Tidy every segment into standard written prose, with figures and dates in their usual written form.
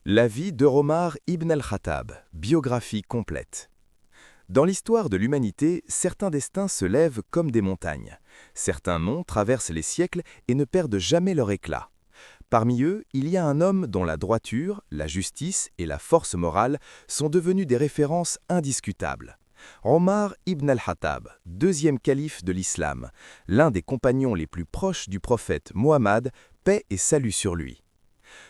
La vie de Omar ibn al-Khattab, biographie complète. Dans l'histoire de l'humanité, certains destins se lèvent comme des montagnes. Certains noms traversent les siècles et ne perdent jamais leur éclat. Parmi eux, il y a un homme dont la droiture, la justice et la force morale sont devenus des références indiscutables. Omar ibn al-Khattab, deuxième calife de l'islam, l'un des compagnons les plus proches du prophète Mohammed, paix et salut sur lui.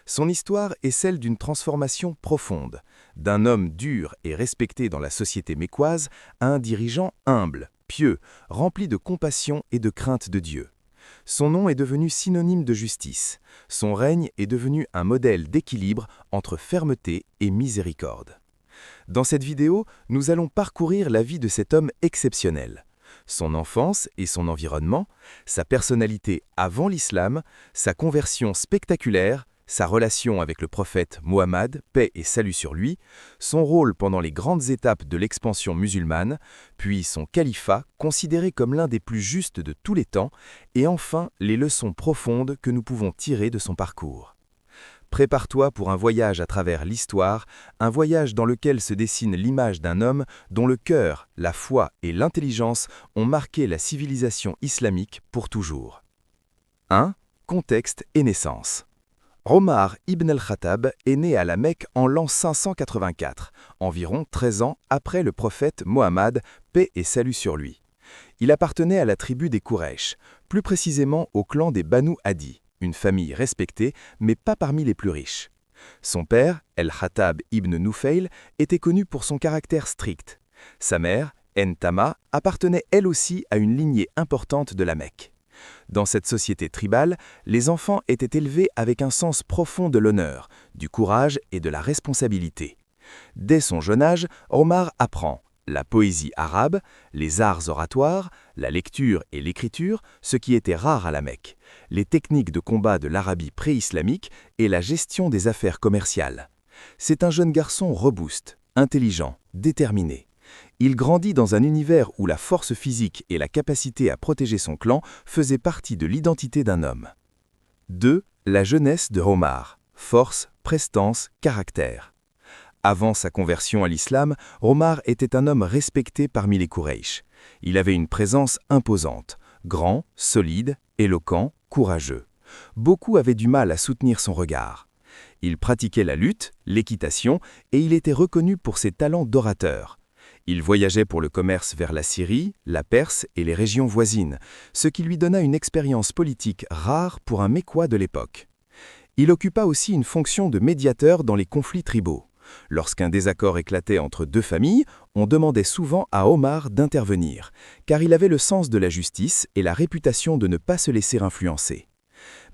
Son histoire est celle d'une transformation profonde, d'un homme dur et respecté dans la société mécoise à un dirigeant humble, pieux, rempli de compassion et de crainte de Dieu. Son nom est devenu synonyme de justice. Son règne est devenu un modèle d'équilibre entre fermeté et miséricorde. Dans cette vidéo, nous allons parcourir la vie de cet homme exceptionnel. Son enfance et son environnement, sa personnalité avant l'islam, sa conversion spectaculaire, sa relation avec le prophète Mohammed, paix et salut sur lui, son rôle pendant les grandes étapes de l'expansion musulmane, puis son califat, considéré comme l'un des plus justes de tous les temps, et enfin les leçons profondes que nous pouvons tirer de son parcours. Prépare-toi pour un voyage à travers l'histoire, un voyage dans lequel se dessine l'image d'un homme dont le cœur, la foi et l'intelligence ont marqué la civilisation islamique pour toujours. 1. Contexte et naissance. Omar ibn al-Khattab est né à la Mecque en l'an 584, environ 13 ans après le prophète Mohammed, paix et salut sur lui. Il appartenait à la tribu des Quraysh, plus précisément au clan des Banu Adi, une famille respectée mais pas parmi les plus riches. Son père, al-Khattab ibn Nufayl, était connu pour son caractère strict. Sa mère, Entama, appartenait elle aussi à une lignée importante de la Mecque. Dans cette société tribale, les enfants étaient élevés avec un sens profond de l'honneur, du courage et de la responsabilité. Dès son jeune âge, Omar apprend la poésie arabe, les arts oratoires, la lecture et l'écriture, ce qui était rare à la Mecque, les techniques de combat de l'Arabie pré-islamique et la gestion des affaires commerciales. C'est un jeune garçon robuste, intelligent, déterminé. Il grandit dans un univers où la force physique et la capacité à protéger son clan faisaient partie de l'identité d'un homme. 2. La jeunesse de Omar. Force, prestance, caractère. Avant sa conversion à l'islam, Omar était un homme respecté parmi les Quraysh. Il avait une présence imposante, grand, solide, éloquent, courageux. Beaucoup avaient du mal à soutenir son regard. Il pratiquait la lutte, l'équitation, et il était reconnu pour ses talents d'orateur. Il voyageait pour le commerce vers la Syrie, la Perse et les régions voisines, ce qui lui donna une expérience politique rare pour un Mécois de l'époque. Il occupa aussi une fonction de médiateur dans les conflits tribaux. Lorsqu'un désaccord éclatait entre deux familles, on demandait souvent à Omar d'intervenir, car il avait le sens de la justice et la réputation de ne pas se laisser influencer.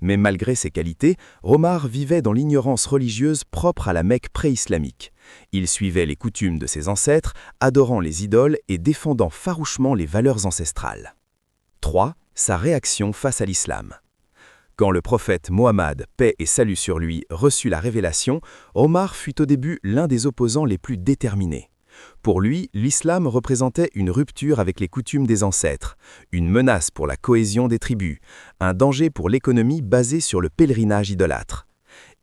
Mais malgré ses qualités, Omar vivait dans l'ignorance religieuse propre à la Mecque pré-islamique. Il suivait les coutumes de ses ancêtres, adorant les idoles et défendant farouchement les valeurs ancestrales. 3. Sa réaction face à l'islam. Quand le prophète Mohammed, paix et salut sur lui, reçut la révélation, Omar fut au début l'un des opposants les plus déterminés. Pour lui, l'islam représentait une rupture avec les coutumes des ancêtres, une menace pour la cohésion des tribus, un danger pour l'économie basée sur le pèlerinage idolâtre.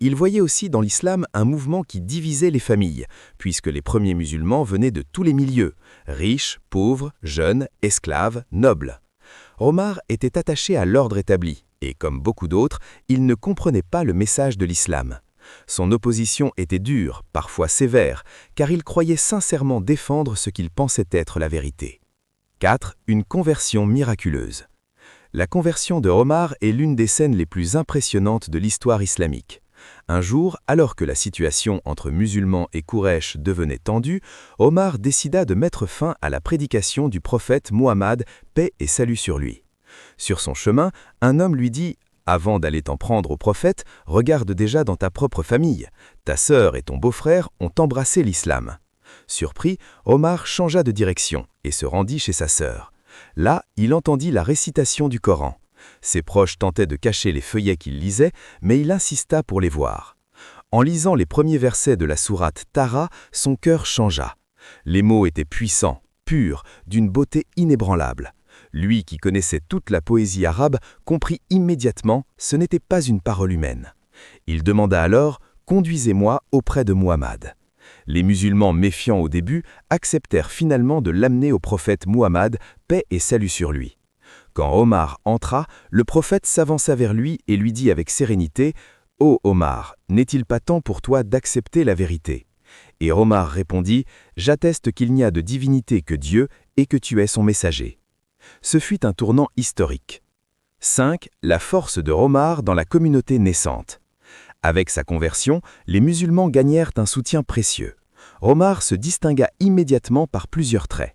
Il voyait aussi dans l'islam un mouvement qui divisait les familles, puisque les premiers musulmans venaient de tous les milieux, riches, pauvres, jeunes, esclaves, nobles. Omar était attaché à l'ordre établi, et comme beaucoup d'autres, il ne comprenait pas le message de l'islam. Son opposition était dure, parfois sévère, car il croyait sincèrement défendre ce qu'il pensait être la vérité. 4. Une conversion miraculeuse. La conversion de Omar est l'une des scènes les plus impressionnantes de l'histoire islamique. Un jour, alors que la situation entre musulmans et Quraysh devenait tendue, Omar décida de mettre fin à la prédication du prophète Mohammed, paix et salut sur lui. Sur son chemin, un homme lui dit « Avant d'aller t'en prendre au prophète, regarde déjà dans ta propre famille. Ta sœur et ton beau-frère ont embrassé l'islam. » Surpris, Omar changea de direction et se rendit chez sa sœur. Là, il entendit la récitation du Coran. Ses proches tentaient de cacher les feuillets qu'il lisait, mais il insista pour les voir. En lisant les premiers versets de la sourate Tara, son cœur changea. Les mots étaient puissants, purs, d'une beauté inébranlable. Lui qui connaissait toute la poésie arabe comprit immédiatement ce n'était pas une parole humaine. Il demanda alors Conduisez-moi auprès de Muhammad. Les musulmans méfiants au début acceptèrent finalement de l'amener au prophète Muhammad, paix et salut sur lui. Quand Omar entra, le prophète s'avança vers lui et lui dit avec sérénité « Ô Omar, n'est-il pas temps pour toi d'accepter la vérité ?» Et Omar répondit « J'atteste qu'il n'y a de divinité que Dieu et que tu es son messager. » Ce fut un tournant historique. 5. La force de Omar dans la communauté naissante. Avec sa conversion, les musulmans gagnèrent un soutien précieux. Omar se distingua immédiatement par plusieurs traits.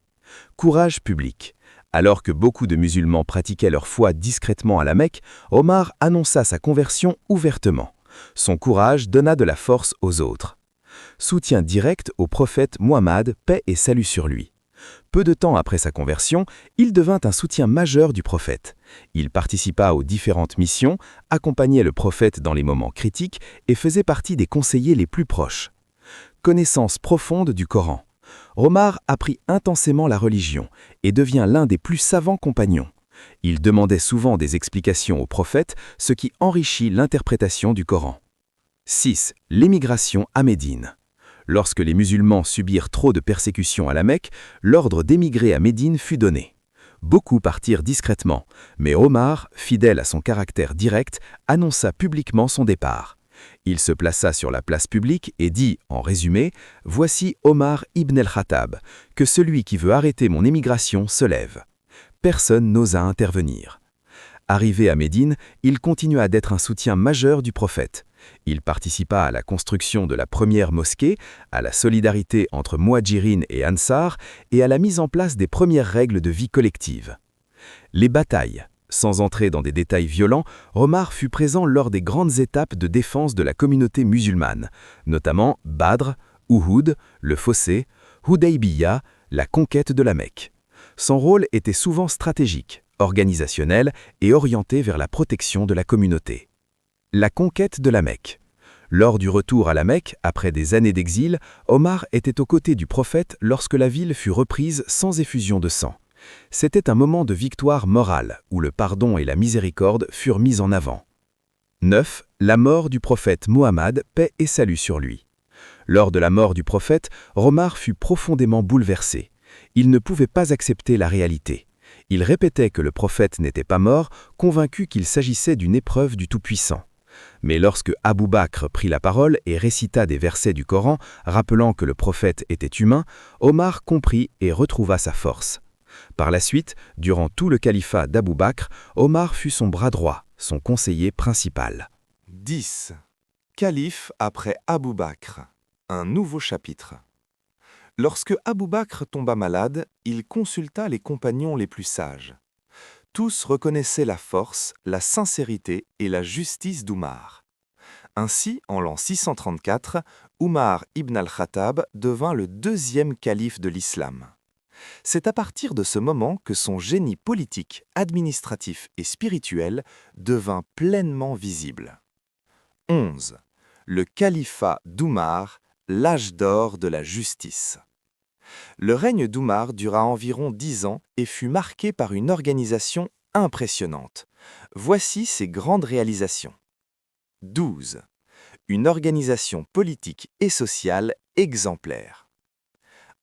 Courage public. Alors que beaucoup de musulmans pratiquaient leur foi discrètement à la Mecque, Omar annonça sa conversion ouvertement. Son courage donna de la force aux autres. Soutien direct au prophète Muhammad, paix et salut sur lui. Peu de temps après sa conversion, il devint un soutien majeur du prophète. Il participa aux différentes missions, accompagnait le prophète dans les moments critiques et faisait partie des conseillers les plus proches. Connaissance profonde du Coran. Omar apprit intensément la religion et devient l'un des plus savants compagnons. Il demandait souvent des explications au prophète, ce qui enrichit l'interprétation du Coran. 6. L'émigration à Médine. Lorsque les musulmans subirent trop de persécutions à la Mecque, l'ordre d'émigrer à Médine fut donné. Beaucoup partirent discrètement, mais Omar, fidèle à son caractère direct, annonça publiquement son départ. Il se plaça sur la place publique et dit, en résumé, « Voici Omar ibn el-Khattab, que celui qui veut arrêter mon émigration se lève. » Personne n'osa intervenir. Arrivé à Médine, il continua d'être un soutien majeur du prophète. Il participa à la construction de la première mosquée, à la solidarité entre Muhadjirine et Ansar et à la mise en place des premières règles de vie collective. Les batailles. Sans entrer dans des détails violents, Omar fut présent lors des grandes étapes de défense de la communauté musulmane, notamment Badr, Uhud, le Fossé, Hudaybiya, la conquête de la Mecque. Son rôle était souvent stratégique, organisationnel et orienté vers la protection de la communauté. La conquête de la Mecque. Lors du retour à la Mecque, après des années d'exil, Omar était aux côtés du prophète lorsque la ville fut reprise sans effusion de sang. C'était un moment de victoire morale, où le pardon et la miséricorde furent mis en avant. 9. La mort du prophète Muhammad, paix et salut sur lui. Lors de la mort du prophète, Omar fut profondément bouleversé. Il ne pouvait pas accepter la réalité. Il répétait que le prophète n'était pas mort, convaincu qu'il s'agissait d'une épreuve du Tout-Puissant. Mais lorsque Abou Bakr prit la parole et récita des versets du Coran, rappelant que le prophète était humain, Omar comprit et retrouva sa force. Par la suite, durant tout le califat d'Abou Bakr, Omar fut son bras droit, son conseiller principal. 10. Calife après Abou Bakr. Un nouveau chapitre. Lorsque Abou Bakr tomba malade, il consulta les compagnons les plus sages. Tous reconnaissaient la force, la sincérité et la justice d'Oumar. Ainsi, en l'an 634, Oumar ibn al-Khattab devint le deuxième calife de l'islam. C'est à partir de ce moment que son génie politique, administratif et spirituel devint pleinement visible. 11. Le califat d'Oumar, l'âge d'or de la justice. Le règne d'Oumar dura environ 10 ans et fut marqué par une organisation impressionnante. Voici ses grandes réalisations. 12. Une organisation politique et sociale exemplaire.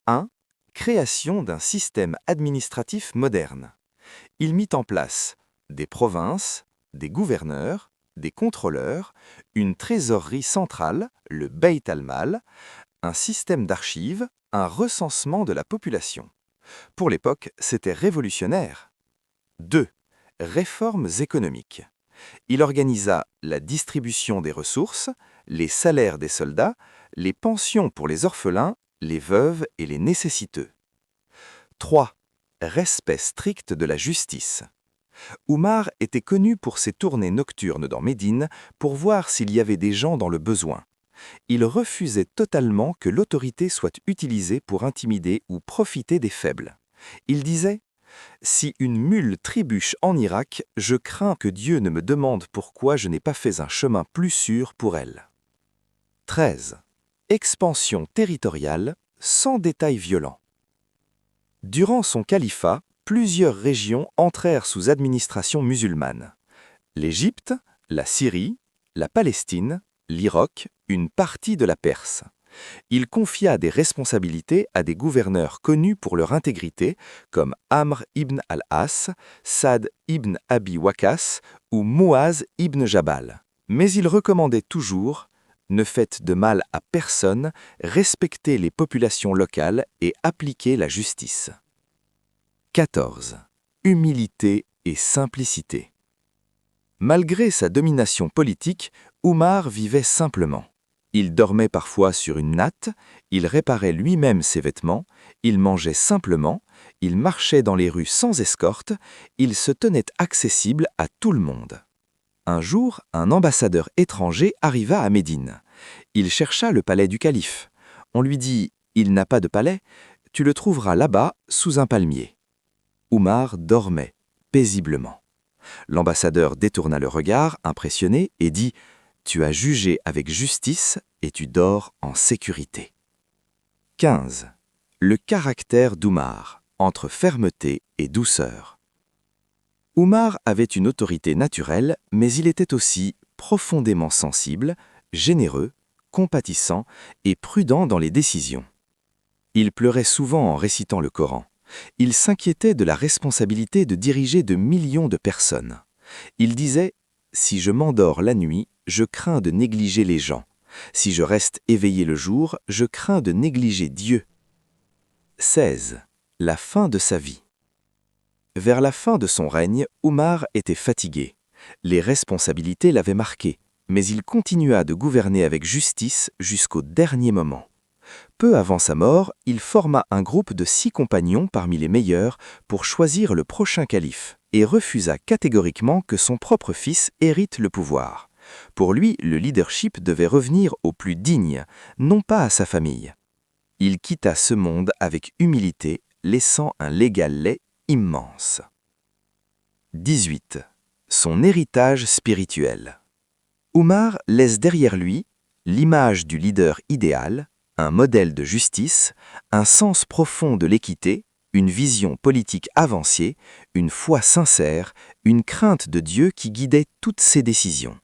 1. Création d'un système administratif moderne. Il mit en place des provinces, des gouverneurs, des contrôleurs, une trésorerie centrale, le Beit al-Mal, un système d'archives, un recensement de la population. Pour l'époque, c'était révolutionnaire. 2. Réformes économiques. Il organisa la distribution des ressources, les salaires des soldats, les pensions pour les orphelins, les veuves et les nécessiteux. 3. Respect strict de la justice. Oumar était connu pour ses tournées nocturnes dans Médine pour voir s'il y avait des gens dans le besoin. Il refusait totalement que l'autorité soit utilisée pour intimider ou profiter des faibles. Il disait « Si une mule trébuche en Irak, je crains que Dieu ne me demande pourquoi je n'ai pas fait un chemin plus sûr pour elle. » 13. Expansion territoriale, sans détails violents. Durant son califat, plusieurs régions entrèrent sous administration musulmane. L'Égypte, la Syrie, la Palestine, l'Irak, une partie de la Perse. Il confia des responsabilités à des gouverneurs connus pour leur intégrité, comme Amr ibn al-As, Saad ibn Abi Waqqas ou Muaz ibn Jabal. Mais il recommandait toujours « Ne faites de mal à personne, respectez les populations locales et appliquez la justice ». 14. Humilité et simplicité. Malgré sa domination politique, Oumar vivait simplement. Il dormait parfois sur une natte, il réparait lui-même ses vêtements, il mangeait simplement, il marchait dans les rues sans escorte, il se tenait accessible à tout le monde. Un jour, un ambassadeur étranger arriva à Médine. Il chercha le palais du calife. On lui dit « Il n'a pas de palais, tu le trouveras là-bas, sous un palmier ». Oumar dormait paisiblement. L'ambassadeur détourna le regard, impressionné, et dit « Tu as jugé avec justice et tu dors en sécurité. » 15. Le caractère d'Oumar, entre fermeté et douceur. Oumar avait une autorité naturelle, mais il était aussi profondément sensible, généreux, compatissant et prudent dans les décisions. Il pleurait souvent en récitant le Coran. Il s'inquiétait de la responsabilité de diriger de millions de personnes. Il disait « Si je m'endors la nuit, je crains de négliger les gens. Si je reste éveillé le jour, je crains de négliger Dieu. » 16. La fin de sa vie. Vers la fin de son règne, Oumar était fatigué. Les responsabilités l'avaient marqué, mais il continua de gouverner avec justice jusqu'au dernier moment. Peu avant sa mort, il forma un groupe de 6 compagnons parmi les meilleurs pour choisir le prochain calife et refusa catégoriquement que son propre fils hérite le pouvoir. Pour lui, le leadership devait revenir aux plus dignes, non pas à sa famille. Il quitta ce monde avec humilité, laissant un légal lait immense. 18. Son héritage spirituel. Oumar laisse derrière lui l'image du leader idéal, un modèle de justice, un sens profond de l'équité, une vision politique avancée, une foi sincère, une crainte de Dieu qui guidait toutes ses décisions.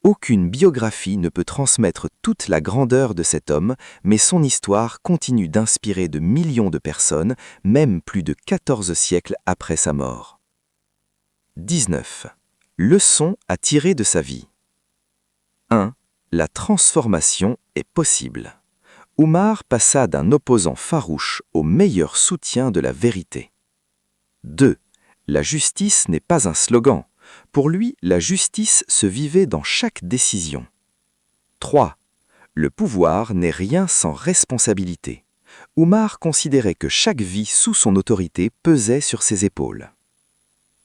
Aucune biographie ne peut transmettre toute la grandeur de cet homme, mais son histoire continue d'inspirer de millions de personnes, même plus de 14 siècles après sa mort. 19. Leçon à tirer de sa vie. 1. La transformation est possible. Oumar passa d'un opposant farouche au meilleur soutien de la vérité. 2. La justice n'est pas un slogan. Pour lui, la justice se vivait dans chaque décision. 3. Le pouvoir n'est rien sans responsabilité. Oumar considérait que chaque vie sous son autorité pesait sur ses épaules.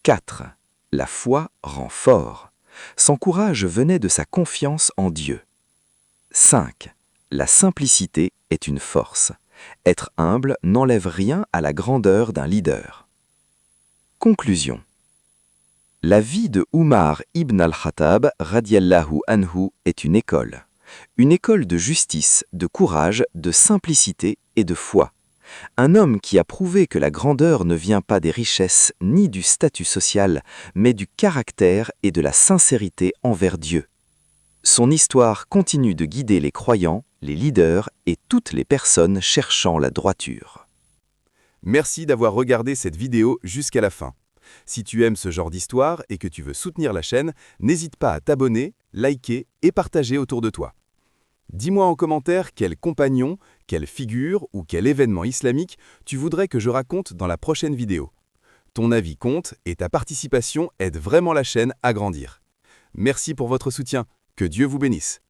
4. La foi rend fort. Son courage venait de sa confiance en Dieu. 5. La simplicité est une force. Être humble n'enlève rien à la grandeur d'un leader. Conclusion. La vie de Oumar ibn al-Khattab radiallahu anhu est une école de justice, de courage, de simplicité et de foi. Un homme qui a prouvé que la grandeur ne vient pas des richesses ni du statut social, mais du caractère et de la sincérité envers Dieu. Son histoire continue de guider les croyants, les leaders et toutes les personnes cherchant la droiture. Merci d'avoir regardé cette vidéo jusqu'à la fin. Si tu aimes ce genre d'histoire et que tu veux soutenir la chaîne, n'hésite pas à t'abonner, liker et partager autour de toi. Dis-moi en commentaire quel compagnon, quelle figure ou quel événement islamique tu voudrais que je raconte dans la prochaine vidéo. Ton avis compte et ta participation aide vraiment la chaîne à grandir. Merci pour votre soutien. Que Dieu vous bénisse.